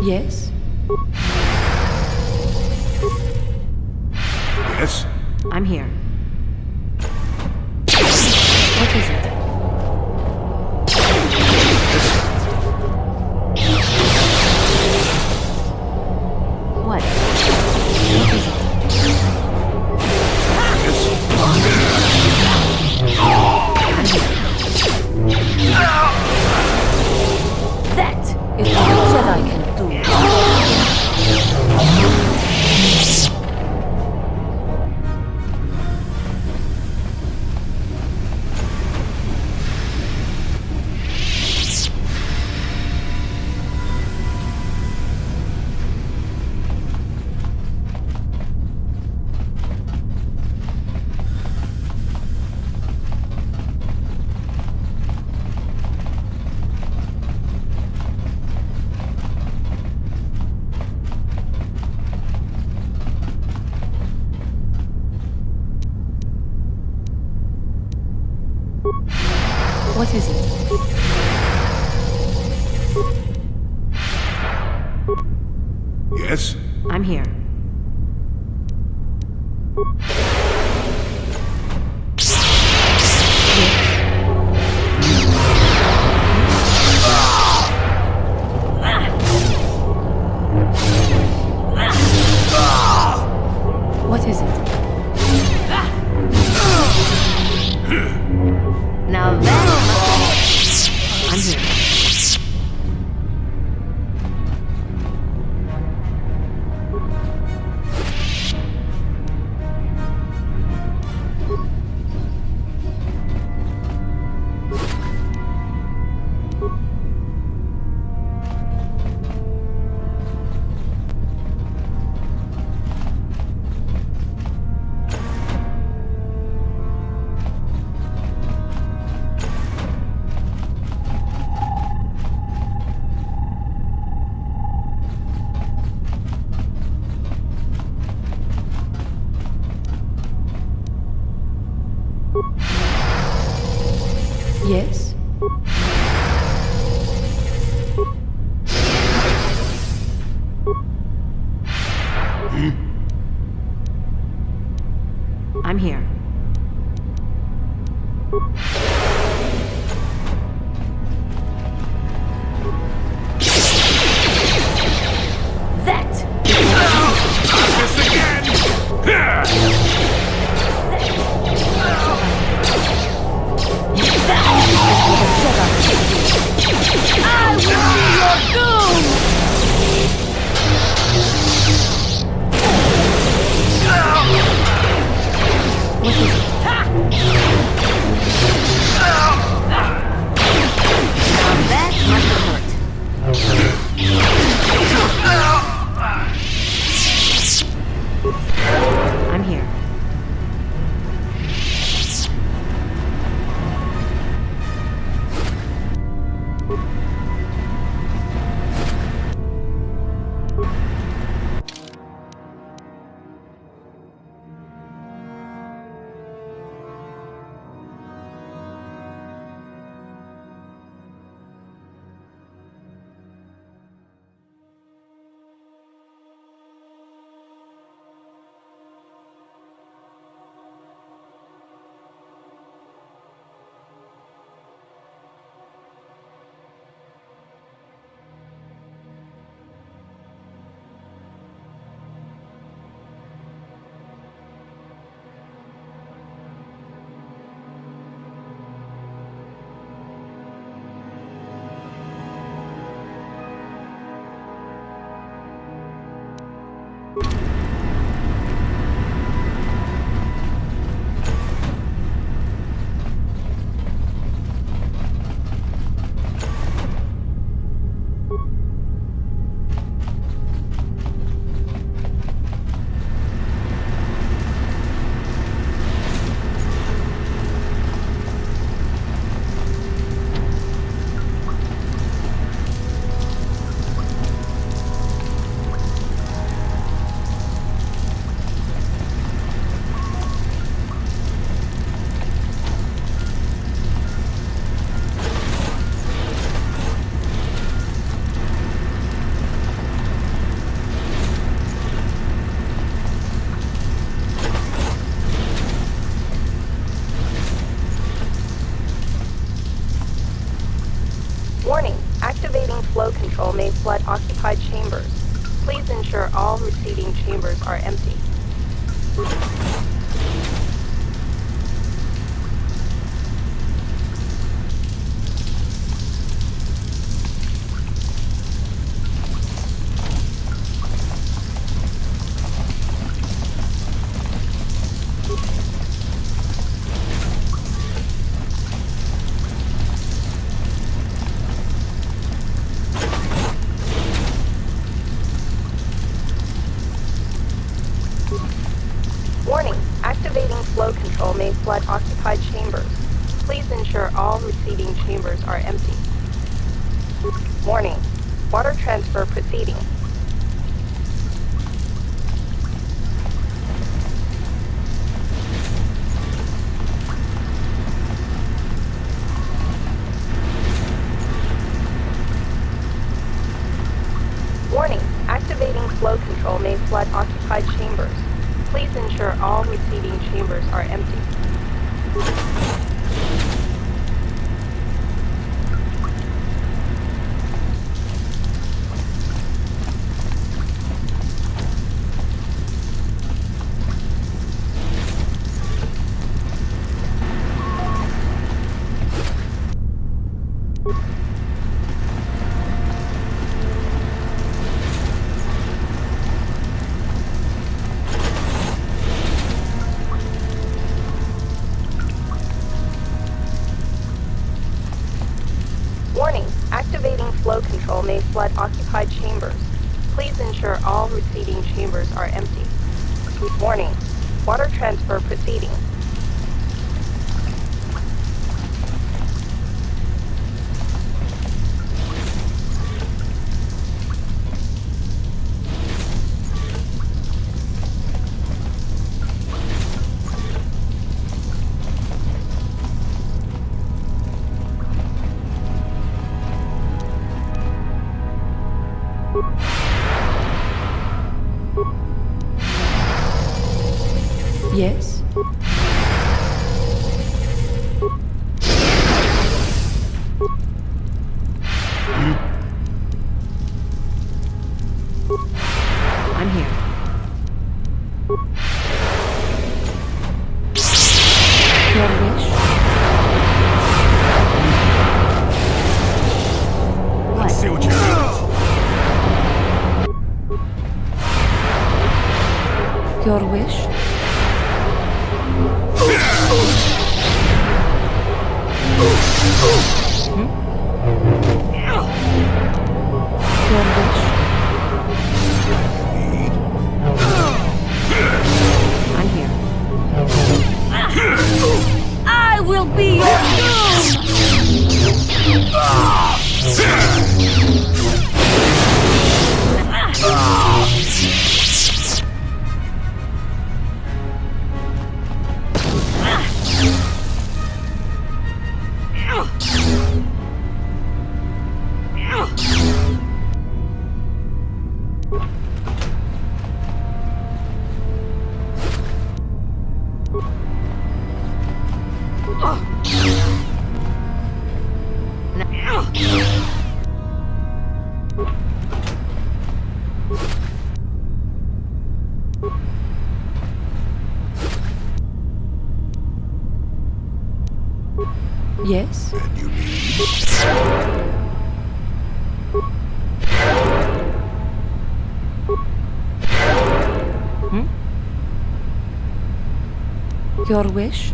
Yes? Yes. I'm here. What is it? What? What is it? That is all Jedi can do. What is it? Yes. I'm here. What is it? Yes? I'm here. That! This again! I will be your doom! What is it? Now that must have hurt. I'm here. Warning, activating flow control may flood occupied chambers. Please ensure all receiving chambers are empty. Warning, activating flow control may flood occupied chambers. Please ensure all receiving chambers are empty. Warning, water transfer proceeding. Warning, activating flow control may flood occupied chambers. Please ensure all receiving chambers are empty. Warning, activating flow control may flood occupied chambers. Please ensure all receiving chambers are empty. Warning, water transfer proceeding. Your wish? Your wish? I'm here. I will be your Yes? Hmm? Your wish?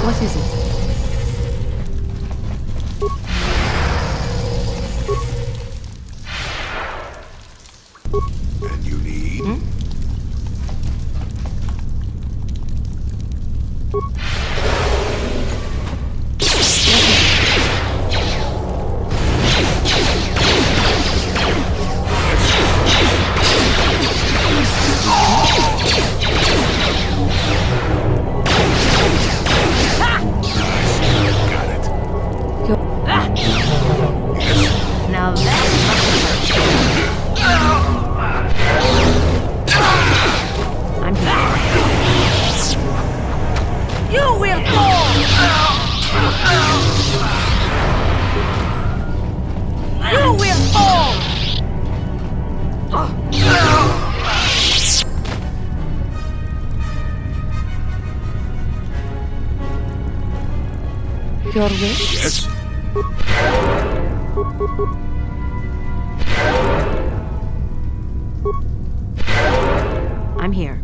What is it? And you need? Hmm? Now that's I'm here. You will fall! You will fall! Your wish? Yes. I'm here.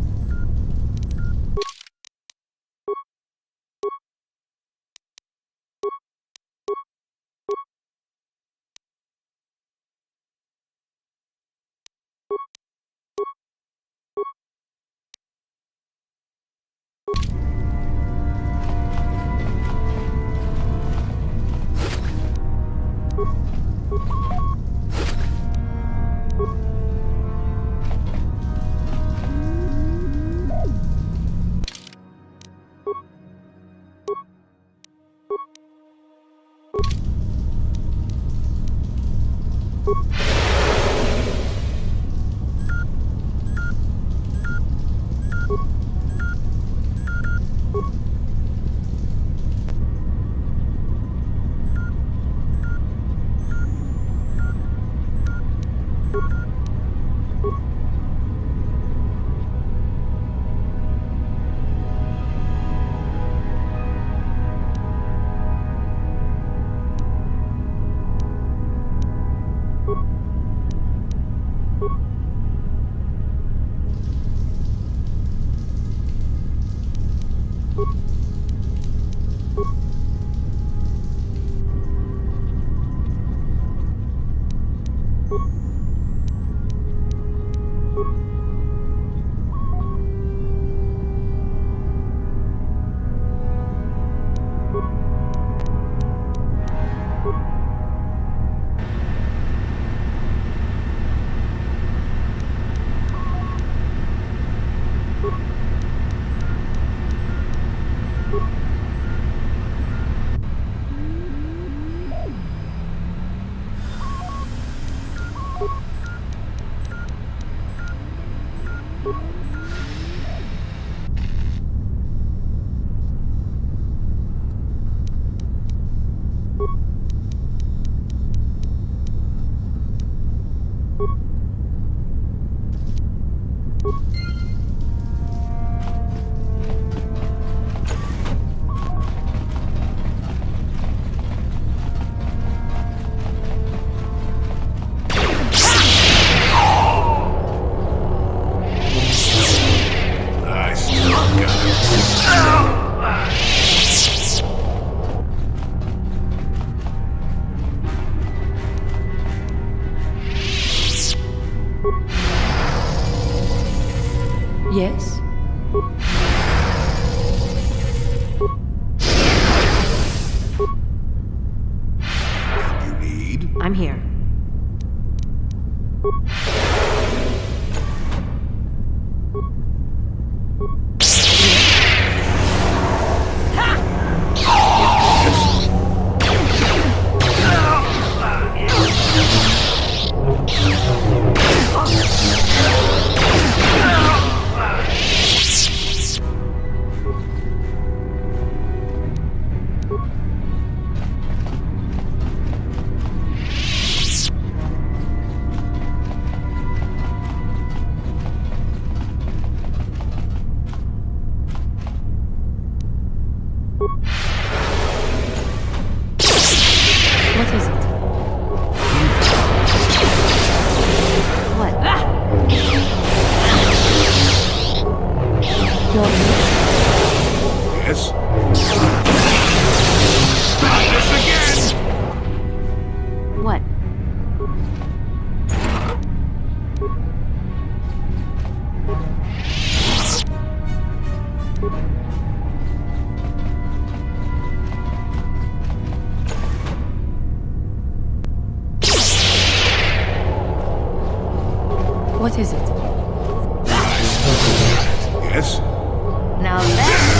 Yes? I'm here. What is it? What? Yes? What? What is it? Yes? Now that's...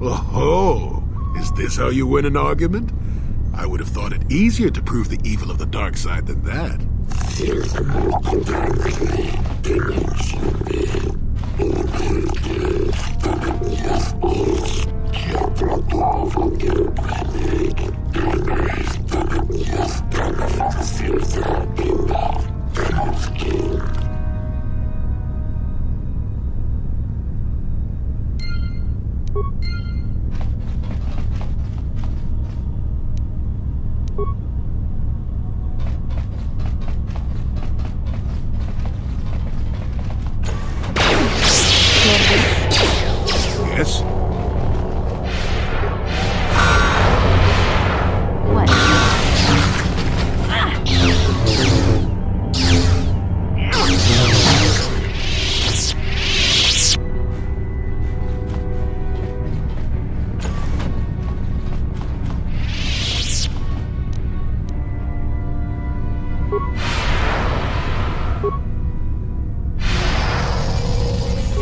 Oh, is this how you win an argument? I would have thought it easier to prove the evil of the dark side than that. Yes? What?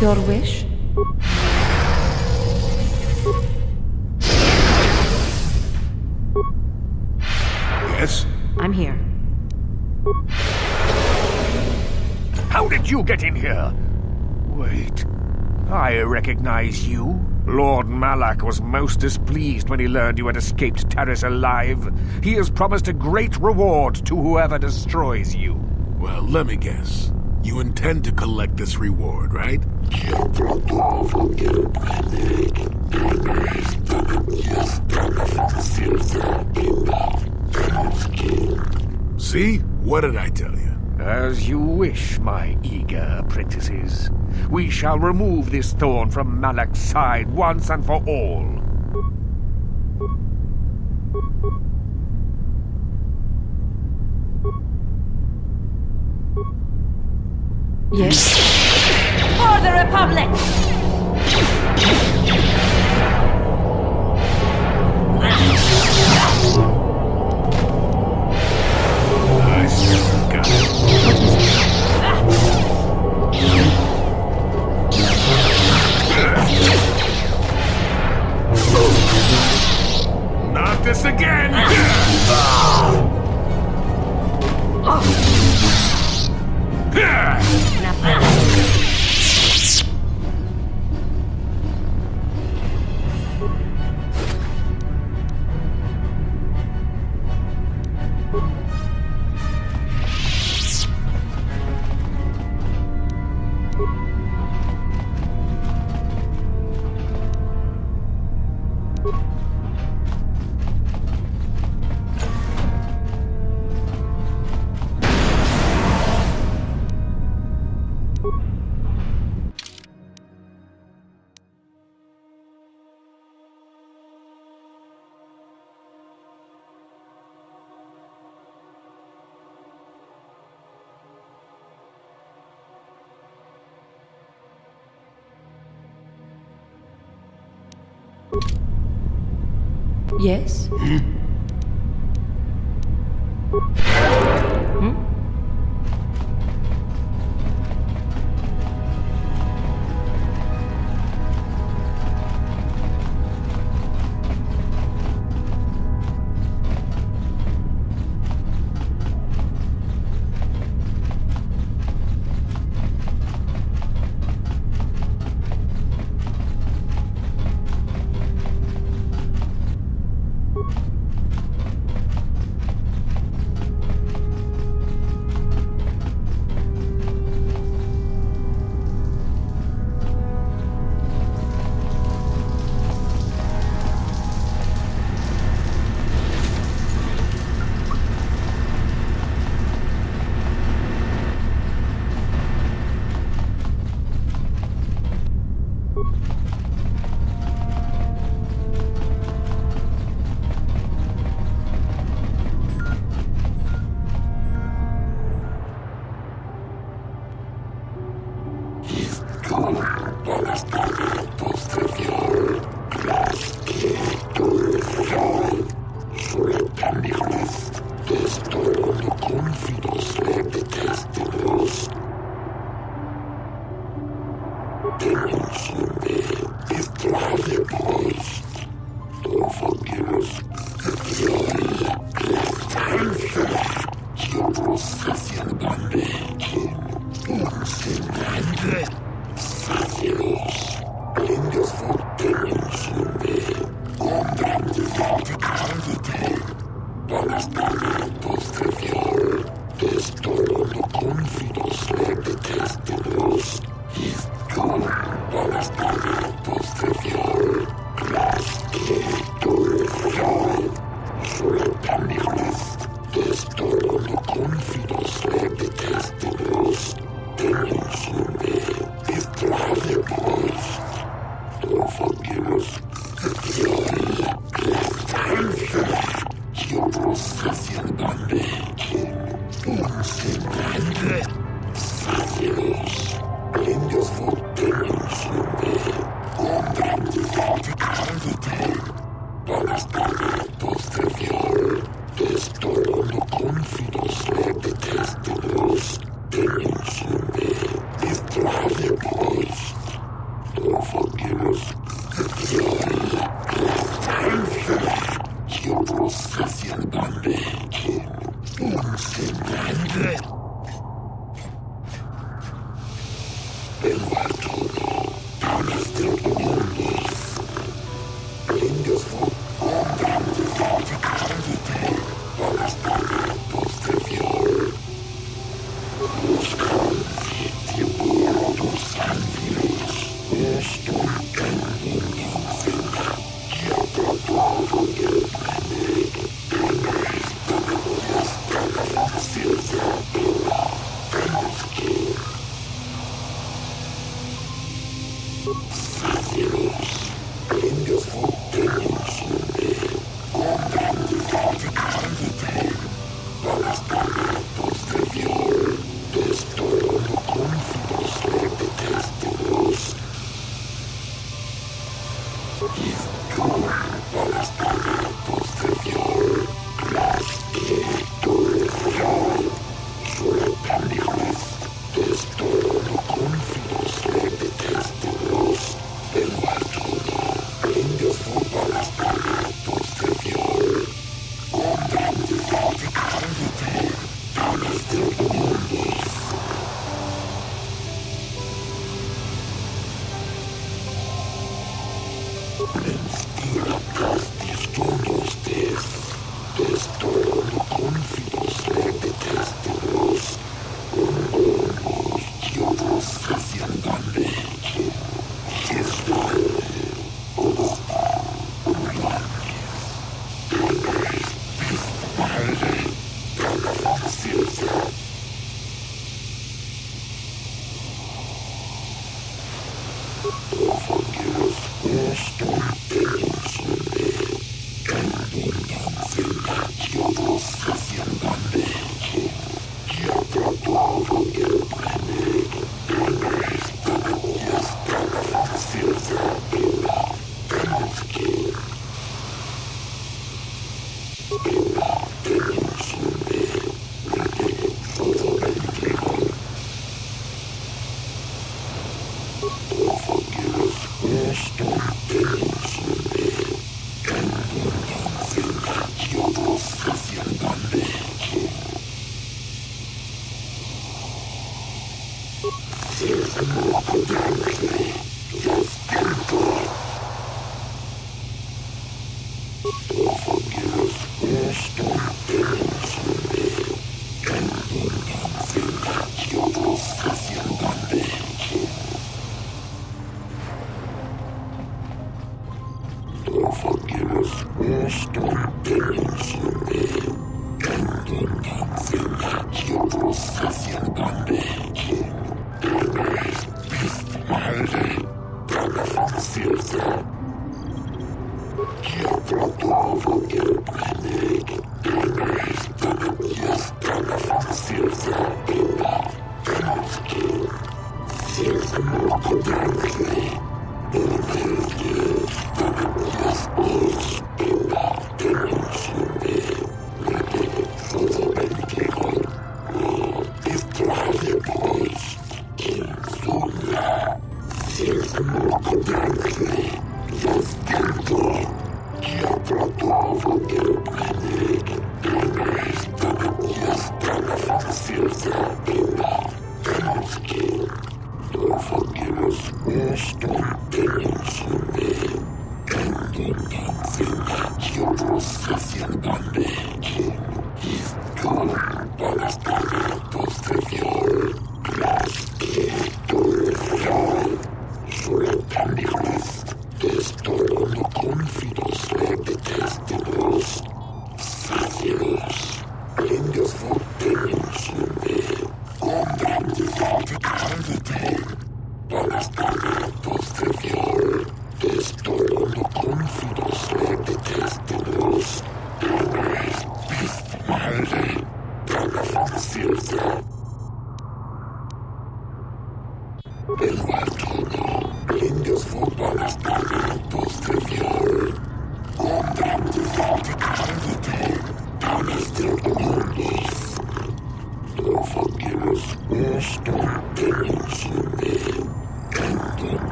Your wish? Yes? I'm here. How did you get in here? Wait. I recognize you. Lord Malak was most displeased when he learned you had escaped Terrace alive. He has promised a great reward to whoever destroys you. Well, let me guess. You intend to collect this reward, right? See? What did I tell you? As you wish, my eager apprentices. We shall remove this thorn from Malak's side once and for all. Yes? For the Republic! I still got it. Not this again! Yes?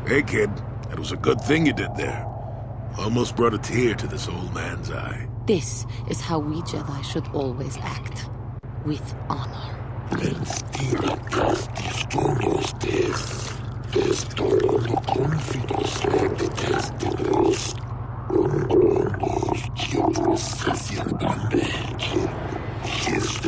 Hey, kid. That was a good thing you did there. Almost brought a tear to this old man's eye. This is how we Jedi should always act. With honor. His